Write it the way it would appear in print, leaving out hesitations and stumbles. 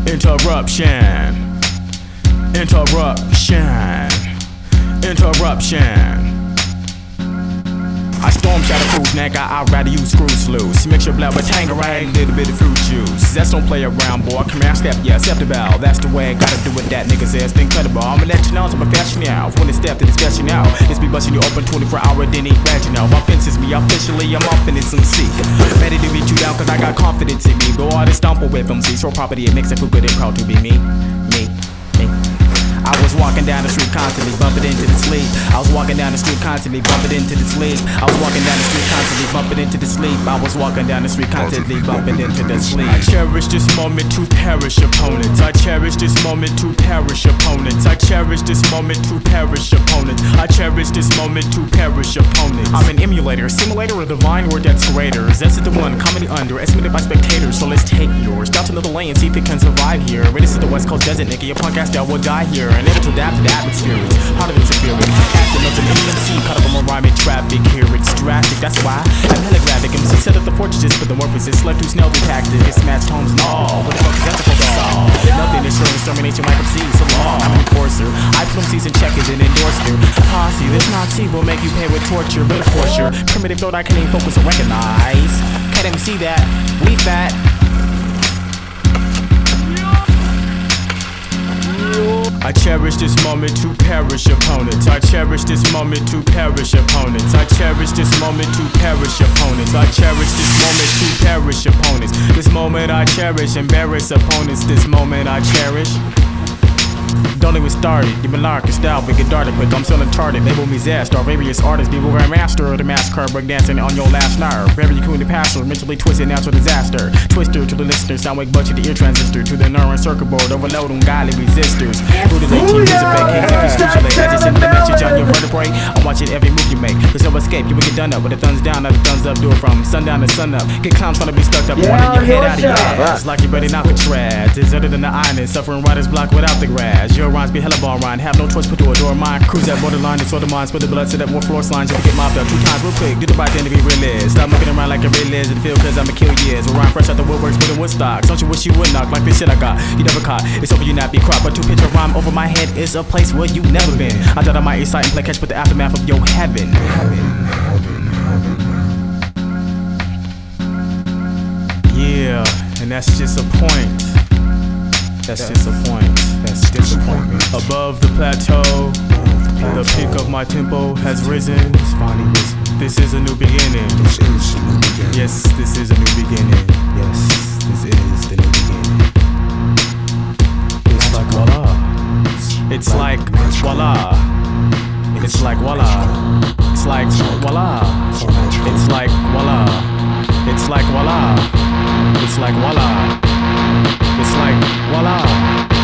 Interruption. Interruption. Interruption. I storm shadow cruise, nigga, I'd rather use screws loose. Mix your blood with Tangerine, little bit of fruit juice. That's don't play around, boy, come here, step, yeah, step the bow. That's the way I gotta do it, that niggas ass incredible. I'ma let you know I'm a professional. When it's step to discussion now, it's be busting you open 24-hour, then eat regional. Offenses me, officially, I'm off in this MC. Ready to beat you down, cause I got confidence in me. Go all this stumble with MC, so property, it makes it feel good and proud to be me. I was walking down the street constantly bumping into the sleep. I was walking down the street constantly bumping into the sleep. I was walking down the street constantly bumping into the sleep. I was walking down the street constantly bumping into the sleep. I cherish this moment to perish opponents. I cherish this moment to perish opponents. I cherish this moment to perish opponents. I cherish this moment to perish opponents. I'm an emulator, simulator, a divine word that's greater. This is the one comedy underestimated by spectators. So let's take yours down to another lane, see if it can survive here. This is the West Coast desert, nigga. Your punk ass that will die here. And able to adapt to the atmosphere. It's harder than superior. Acid notes in the MC, caught up on rhyming traffic here. It's drastic, that's why I'm hella graphic. MC set up the fortresses for the morphosis. Left too snell, tactic. It's smashed homes and all. What the fuck is that supposed to solve? Nothing is sure extermination like MC. So long, I'm an enforcer. I put them C's and checkers and endorse their posse. This Nazi will make you pay with torture. But of course, your primitive thought I can't even focus and recognize. Can't even see that. We fat. I cherish this moment to perish opponents. I cherish this moment to perish opponents. I cherish this moment to perish opponents. I cherish this moment to perish opponents. This moment I cherish, embarrass opponents. This moment I cherish. Don't even start it, you malarkey style, we get darted quick. I'm still uncharted, label me Zest, or various artists, be moving master of the massacre, break dancing on your last nerve. Very cool in the pastor, mentally twisted, natural disaster. Twister to the listener, sound like butt to the ear transistor, to the neuron circuit board, overload on godly resistors. Who the late team is a fake king, if you stupidly, as you send the message on your vertebrae, I'm watching every move you make. There's no escape, you will get done up, with the thumbs down, not the thumbs up, do it from sundown to sun up. Get clowns trying to be stuck up, wanting your head out of your ass. Like you better not be trash, deserted in the island, suffering writer's block without the grass. Your rhymes be hella ball rhyme, have no choice but to adore mine. Cruise that borderline, disorder minds, put the blood, set up more floor signs, just to get mopped up 2 times real quick. Do the right thing to be realist. Stop looking around like a realist and feel cause I'ma kill years. We'll rhyme fresh out the woodworks, but in Woodstock. Don't you wish you would knock like this shit I got? You never caught, it's over you not be cropped. But to picture rhyme over my head is a place where you never been. I thought I might excite and play catch with the aftermath of your heaven. Yeah, and that's just a point. That's just a point. That's disappointment. Above the plateau, the peak of my tempo has risen. It's finally risen. This is a new beginning. This is a new beginning. Yes, this is a new beginning. Yes, this is the new beginning. It's like voila. It's like voila. It's like voila. It's like voila. It's like voila. It's like voila. It's like voila. It's like voila.